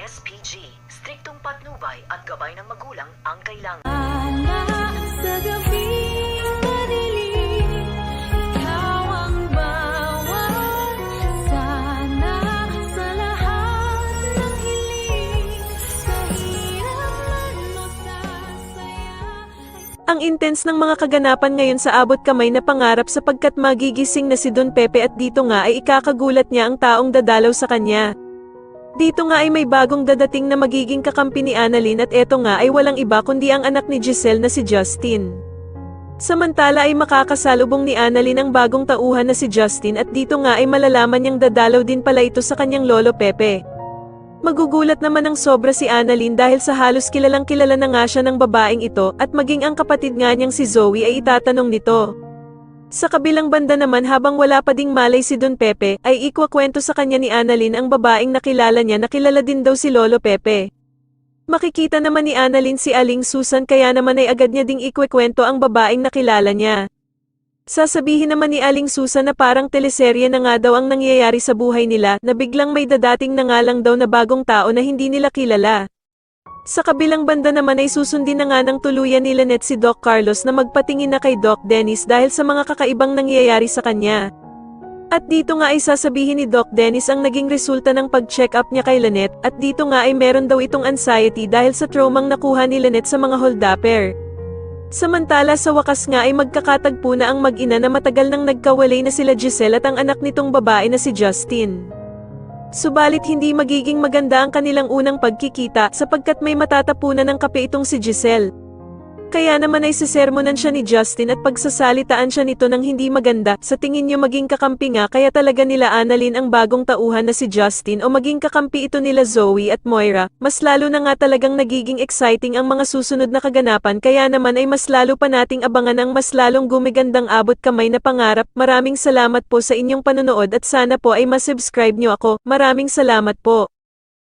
SPG, striktong patnubay at gabay ng magulang ang kailangan. Sa gabing madilim, ikaw ang bawat sana sa lahat ng hiling, sa hirap man o sa saya. Ang intense ng mga kaganapan ngayon sa abot kamay na pangarap sapagkat magigising na si Don Pepe at dito nga ay ikakagulat niya ang taong dadalaw sa kanya. Dito nga ay may bagong dadating na magiging kakampi ni Annalyn at eto nga ay walang iba kundi ang anak ni Giselle na si Justin. Samantala ay makakasalubong ni Annalyn ang bagong tauhan na si Justin at dito nga ay malalaman niyang dadalaw din pala ito sa kanyang lolo Pepe. Magugulat naman ng sobra si Annalyn dahil sa halos kilalang kilala na nga siya ng babaeng ito at maging ang kapatid nga niyang si Zoe ay itatanong nito. Sa kabilang banda naman habang wala pa ding malay si Don Pepe, ay ikwakwento sa kanya ni Annalyn ang babaeng nakilala niya na kilala din daw si Lolo Pepe. Makikita naman ni Annalyn si Aling Susan kaya naman ay agad niya ding ikwakwento ang babaeng nakilala niya. Sasabihin naman ni Aling Susan na parang teleserye na nga daw ang nangyayari sa buhay nila na biglang may dadating na nga lang daw na bagong tao na hindi nila kilala. Sa kabilang banda naman ay susundin na nga ng tuluyan ni Lynette si Doc Carlos na magpatingin na kay Doc Dennis dahil sa mga kakaibang nangyayari sa kanya. At dito nga ay sasabihin ni Doc Dennis ang naging resulta ng pag-check up niya kay Lynette at dito nga ay meron daw itong anxiety dahil sa traumang nakuha ni Lynette sa mga holdupper. Samantala sa wakas nga ay magkakatagpo na ang mag-ina na matagal nang nagkawalay na sila Giselle at ang anak nitong babae na si Justin. Subalit hindi magiging maganda ang kanilang unang pagkikita sapagkat may matatapunan ng kape itong si Giselle. Kaya naman ay sisermonan siya ni Justin at pagsasalitaan siya nito ng hindi maganda. Sa tingin niyo maging kakampi nga kaya talaga nila Annalyn ang bagong tauhan na si Justin o maging kakampi ito nila Zoe at Moira. Mas lalo na nga talagang nagiging exciting ang mga susunod na kaganapan kaya naman ay mas lalo pa nating abangan ang mas lalong gumigandang abot kamay na pangarap. Maraming salamat po sa inyong panonood at sana po ay masubscribe niyo ako. Maraming salamat po.